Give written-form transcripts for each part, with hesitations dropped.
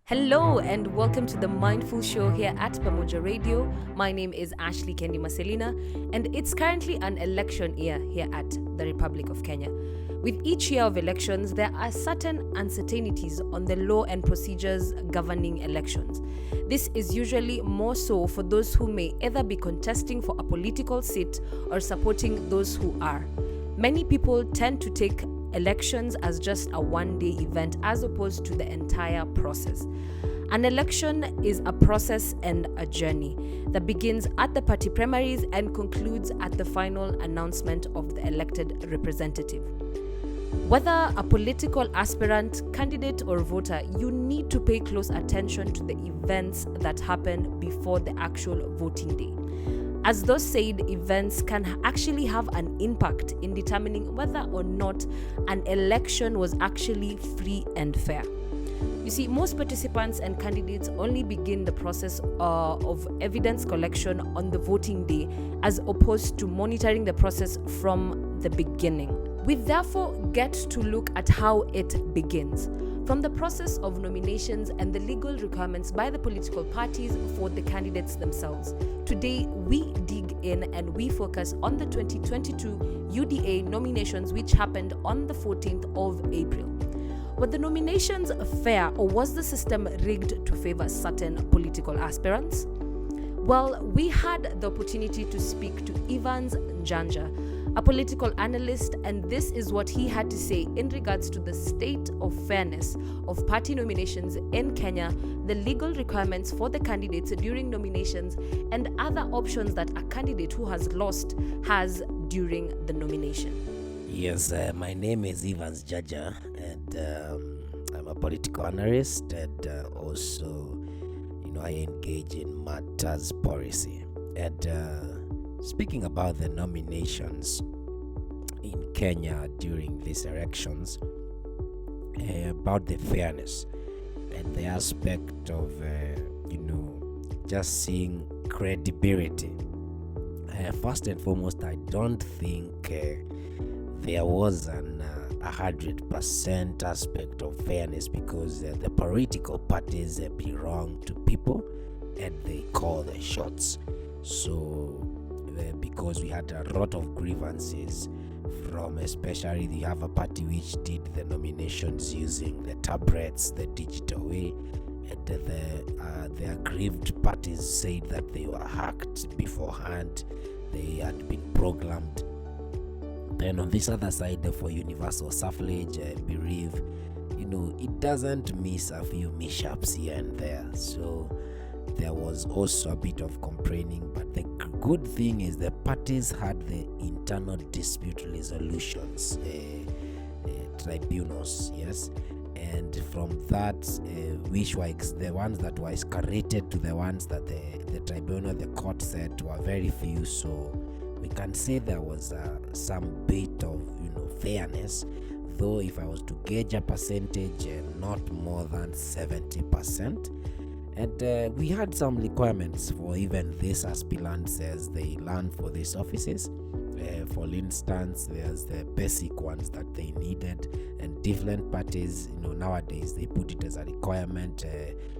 Hello and welcome to the Mindful Show here at Pamoja Radio. My name is Ashley Kendi Marcelina and it's currently an election year here at the Republic of Kenya. With each year of elections, there are certain uncertainties on the law and procedures governing elections. This is usually more so for those who may either be contesting for a political seat or supporting those who are. Many people tend to take elections as just a one-day event as opposed to the entire process. An election is a process and a journey that begins at the party primaries and concludes at the final announcement of the elected representative. Whether a political aspirant, candidate, or voter, you need to pay close attention to the events that happen before the actual voting day, as those said events can actually have an impact in determining whether or not an election was actually free and fair. You see, most participants and candidates only begin the process of evidence collection on the voting day as opposed to monitoring the process from the beginning. We therefore get to look at how it begins, from the process of nominations and the legal requirements by the political parties for the candidates themselves. Today, we dig in and we focus on the 2022 UDA nominations, which happened on the 14th of April. Were the nominations fair, or was the system rigged to favor certain political aspirants? Well, we had the opportunity to speak to Evans Njanja, a political analyst, and this is what he had to say in regards to the state of fairness of party nominations in Kenya, the legal requirements for the candidates during nominations, and other options that a candidate who has lost has during the nomination. Yes, my name is Evans Njanja, and I'm a political analyst, and also, I engage in matters policy. And speaking about the nominations in Kenya during these elections, about the fairness and the aspect of, just seeing credibility. First and foremost, I don't think there was an 100% aspect of fairness, because the political parties belong to people and they call the shots. So because we had a lot of grievances from, especially the other party which did the nominations using the tablets, the digital way, and the aggrieved parties said that they were hacked beforehand, they had been programmed. Then on this other side, for universal suffrage, I believe, it doesn't miss a few mishaps here and there. So there was also a bit of complaining, but the good thing is the parties had the internal dispute resolutions tribunals, yes, and from that, which were the ones that were escalated to the ones that the tribunal, the court said were very few. So we can say there was some bit of fairness, though if I was to gauge a percentage, not more than 70%. And we had some requirements for even these aspirants as they learn for these offices. For instance, there's the basic ones that they needed, and different parties, nowadays they put it as a requirement.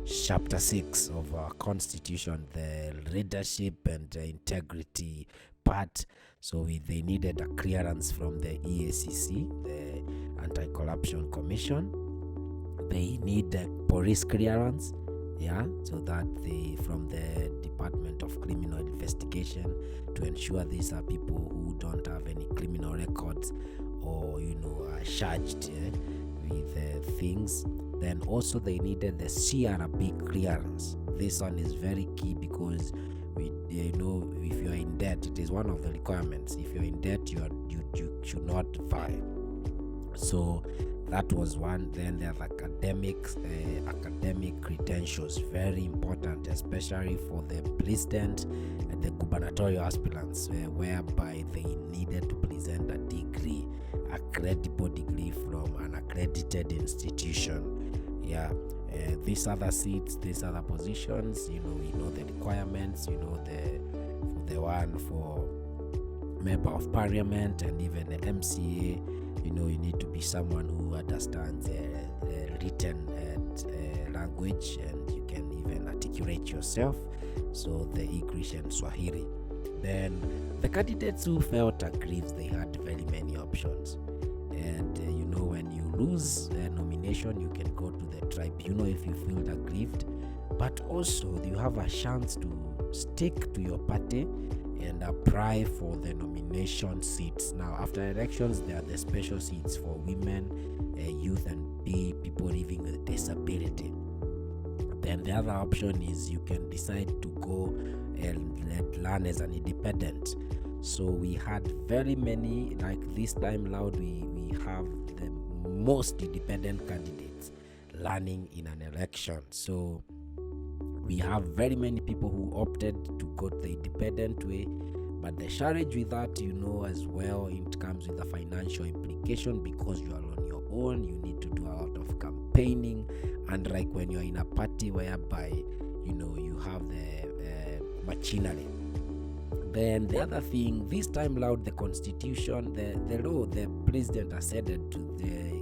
Chapter 6 of our constitution, the leadership and integrity part. So they needed a clearance from the EACC, the Anti-Corruption Commission. They need a police clearance, so that from the Department of Criminal Investigation, to ensure these are people who don't have any criminal records or are charged with things. Then also they needed the CRB clearance. This one is very key, because if you are in debt, it is one of the requirements. If you're in debt, you should not vie. So that was one. Then there are academic credentials, very important, especially for the president and the gubernatorial aspirants, whereby they needed to present a degree, a credible degree from an accredited institution. These other seats, these other positions, we know the requirements, the one for member of parliament and even the MCA. You need to be someone who understands written and language and you can even articulate yourself, so the English and Swahili. Then the candidates who felt aggrieved, they had very many options. And when you lose a nomination, you can go to the tribunal if you feel aggrieved, but also you have a chance to stick to your party and apply for the nomination seats. Now, after elections, there are the special seats for women, youth, and people living with disability. Then the other option is you can decide to go and run as an independent. So we had very many, like this time loud, we have the most independent candidates running in an election. So we have very many people who opted to go the independent way, but the challenge with that, as well, it comes with a financial implication because you are on your own. You need to do a lot of campaigning, unlike when you're in a party whereby you have the machinery. Then the other thing, this time loud, the constitution, the law, the president acceded to the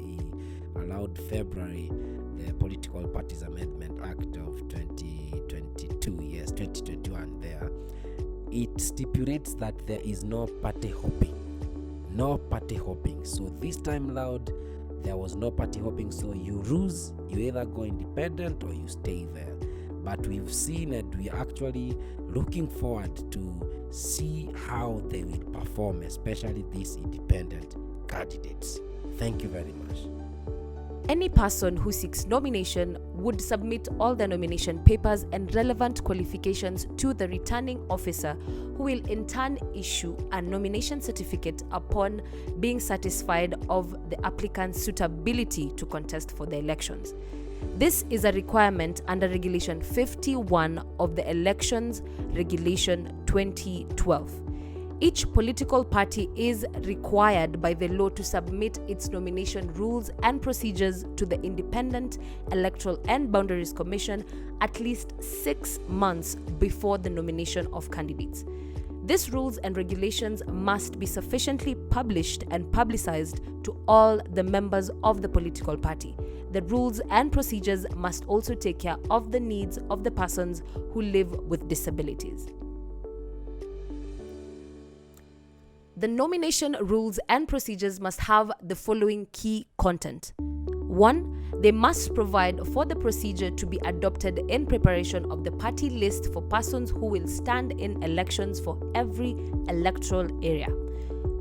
allowed February the Political Parties Amendment Act of 2021 there. It stipulates that there is no party hopping. So this time loud, there was no party hopping. So you lose, you either go independent or you stay there. But we've seen it, we're actually looking forward to see how they will perform, especially these independent candidates. Thank you very much. Any person who seeks nomination would submit all the nomination papers and relevant qualifications to the returning officer, who will in turn issue a nomination certificate upon being satisfied of the applicant's suitability to contest for the elections. This is a requirement under Regulation 51 of the Elections Regulation 2012. Each political party is required by the law to submit its nomination rules and procedures to the Independent Electoral and Boundaries Commission at least 6 months before the nomination of candidates. These rules and regulations must be sufficiently published and publicized to all the members of the political party. The rules and procedures must also take care of the needs of the persons who live with disabilities. The nomination rules and procedures must have the following key content. 1. They must provide for the procedure to be adopted in preparation of the party list for persons who will stand in elections for every electoral area.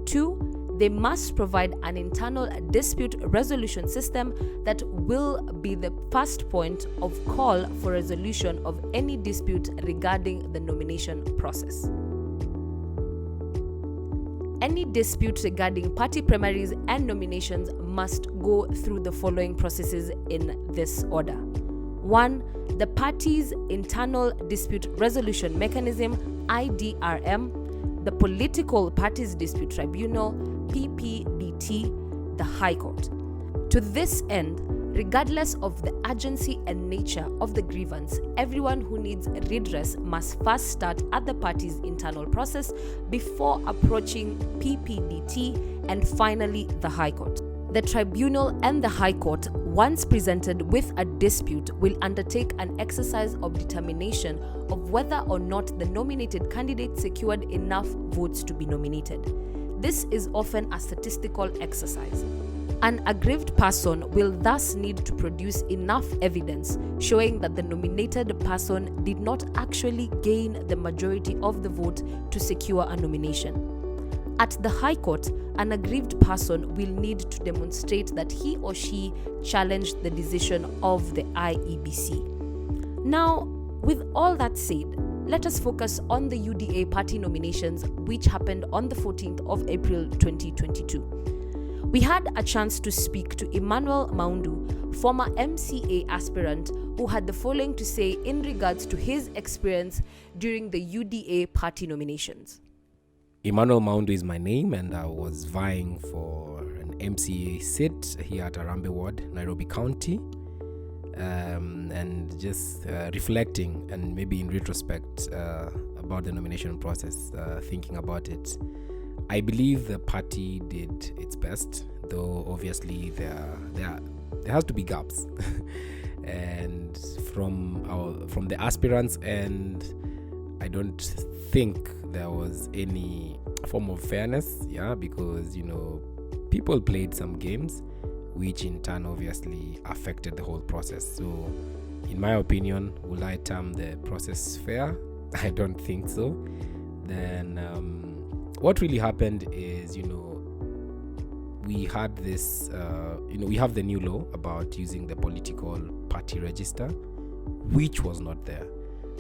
2. They must provide an internal dispute resolution system that will be the first point of call for resolution of any dispute regarding the nomination process. Any dispute regarding party primaries and nominations must go through the following processes in this order. 1. The party's internal dispute resolution mechanism, IDRM, the Political Parties Dispute Tribunal, PPDT, the High Court. To this end, regardless of the urgency and nature of the grievance, everyone who needs redress must first start at the party's internal process before approaching PPDT and finally the High Court. The tribunal and the High Court, once presented with a dispute, will undertake an exercise of determination of whether or not the nominated candidate secured enough votes to be nominated. This is often a statistical exercise. An aggrieved person will thus need to produce enough evidence showing that the nominated person did not actually gain the majority of the vote to secure a nomination. At the High Court, an aggrieved person will need to demonstrate that he or she challenged the decision of the IEBC. Now, with all that said, let us focus on the UDA party nominations, which happened on the 14th of April 2022. We had a chance to speak to Emmanuel Maundu, former MCA aspirant, who had the following to say in regards to his experience during the UDA party nominations. Emmanuel Maundu is my name, and I was vying for an MCA seat here at Arambe Ward, Nairobi County. And just reflecting and maybe in retrospect about the nomination process, thinking about it, I believe the party did its best, though obviously there has to be gaps. and from the aspirants, and I don't think there was any form of fairness, because people played some games, which in turn obviously affected the whole process. So in my opinion, will I term the process fair? I don't think so. Then what really happened is, we had this, we have the new law about using the political party register, which was not there.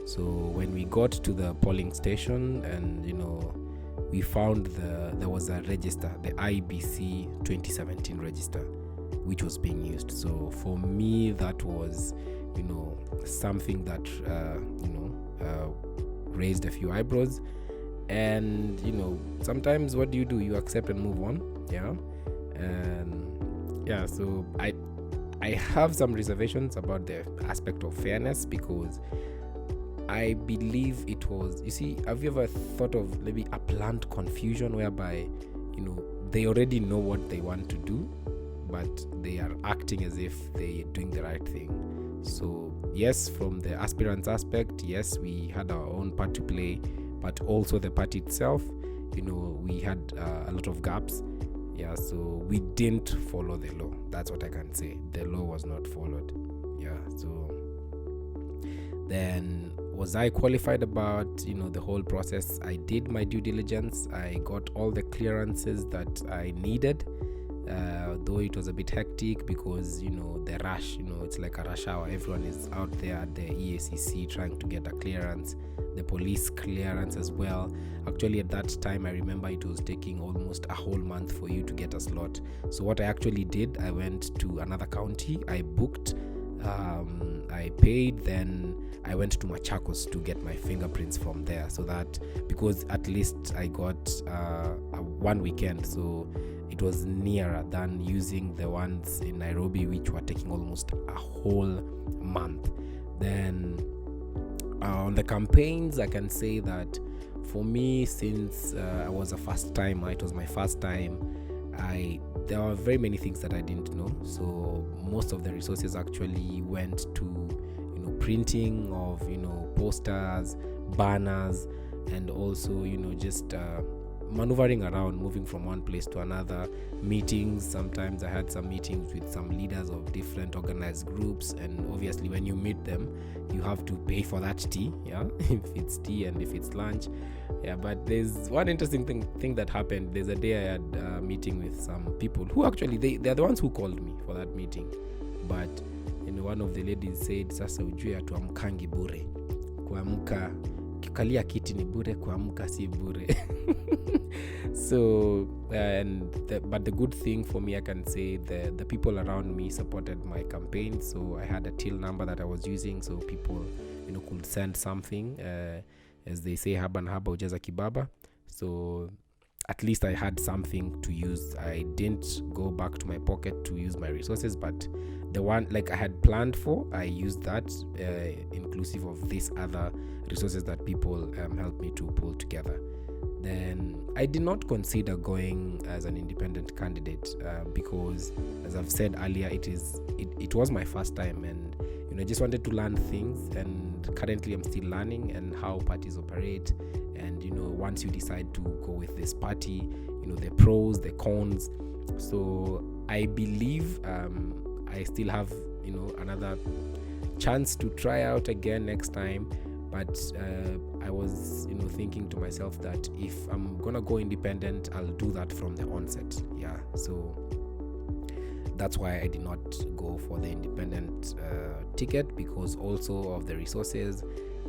So when we got to the polling station and, we found there was a register, the IBC 2017 register, which was being used. So for me, that was, something that, raised a few eyebrows. And, sometimes what do? You accept and move on. And so I have some reservations about the aspect of fairness, because I believe it was, have you ever thought of maybe a planned confusion whereby, they already know what they want to do, but they are acting as if they're doing the right thing? So yes, from the aspirants aspect, yes, we had our own part to play, but also the party itself, we had a lot of gaps. So we didn't follow the law. That's what I can say. The law was not followed. So then, was I qualified about, the whole process? I did my due diligence. I got all the clearances that I needed, though it was a bit hectic because, the rush, it's like a rush hour. Everyone is out there at the EACC trying to get a clearance, the police clearance as well. Actually, at that time, I remember it was taking almost a whole month for you to get a slot. So what I actually did, I went to another county, I booked, I paid, then I went to Machakos to get my fingerprints from there, so that, because at least I got one weekend, so it was nearer than using the ones in Nairobi, which were taking almost a whole month. Then on the campaigns, I can say that for me, since I was a first timer, it was my first time, there were very many things that I didn't know. So most of the resources actually went to printing of posters, banners, and also just maneuvering around, moving from one place to another, meetings. Sometimes I had some meetings with some leaders of different organized groups, and obviously when you meet them, you have to pay for that tea, if it's tea and if it's lunch. But there's one interesting thing that happened. There's a day I had a meeting with some people who actually, they're the ones who called me for that meeting. But one of the ladies said, sasa ujue atuamkangi bure, kuamka kikalia kiti ni bure, kuamka si bure. So but the good thing for me, I can say the people around me supported my campaign. So I had a till number that I was using, so people could send something, as they say, haba na haba ujaza kibaba. So at least I had something to use. I didn't go back to my pocket to use my resources, but the one like I had planned for, I used that, inclusive of these other resources that people helped me to pull together. Then I did not consider going as an independent candidate, because, as I've said earlier, it was my first time, and I just wanted to learn things, and currently I'm still learning and how parties operate. And once you decide to go with this party, the pros, the cons. So I believe I still have another chance to try out again next time. But I was thinking to myself that if I'm gonna go independent, I'll do that from the onset. So that's why I did not go for the independent ticket, because also of the resources,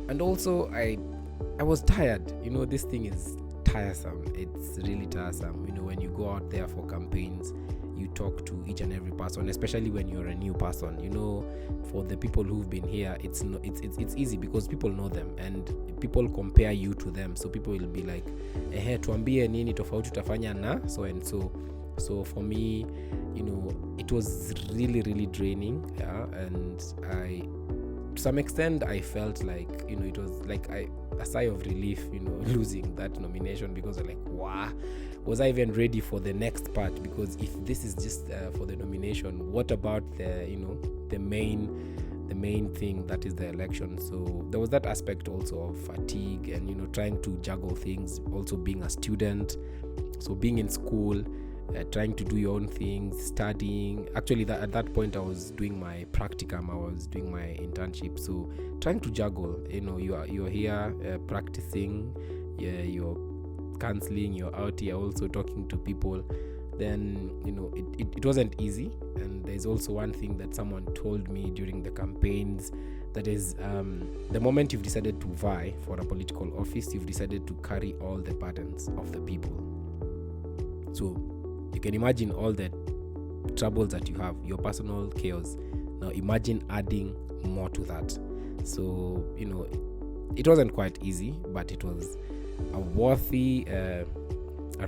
and also I was tired. This thing is tiresome. It's really tiresome. When you go out there for campaigns, you talk to each and every person, especially when you're a new person. For the people who've been here, it's easy because people know them and people compare you to them. So people will be like, tuambie nini tofauti utafanya na so and so. So for me, it was really, really draining. And to some extent, I felt like, it was like a sigh of relief, losing that nomination, because I'm like, wow, was I even ready for the next part? Because if this is just for the nomination, what about the main the main thing, that is the election. So there was that aspect also of fatigue and, trying to juggle things, also being a student, so being in school, trying to do your own things, studying. Actually, at that point I was doing my practicum, I was doing my internship, so trying to juggle. You're here practicing, you're counseling, you're out here also talking to people. Then it wasn't easy. And there's also one thing that someone told me during the campaigns, that is, the moment you've decided to vie for a political office, you've decided to carry all the burdens of the people. So you can imagine all the troubles that you have, your personal chaos. Now imagine adding more to that. So it wasn't quite easy, but it was a worthy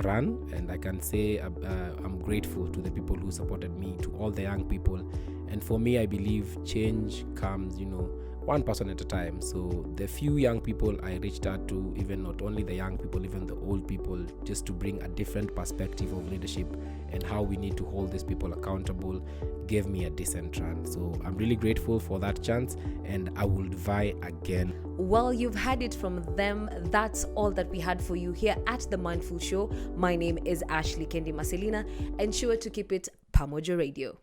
run, and I can say I'm grateful to the people who supported me, to all the young people. And for me, I believe change comes one person at a time. So the few young people I reached out to, even not only the young people, even the old people, just to bring a different perspective of leadership and how we need to hold these people accountable, gave me a decent run. So I'm really grateful for that chance, and I will vie again. Well, you've had it from them. That's all that we had for you here at The Mindful Show. My name is Ashley Kendi Marcelina. Ensure to keep it Pamoja Radio.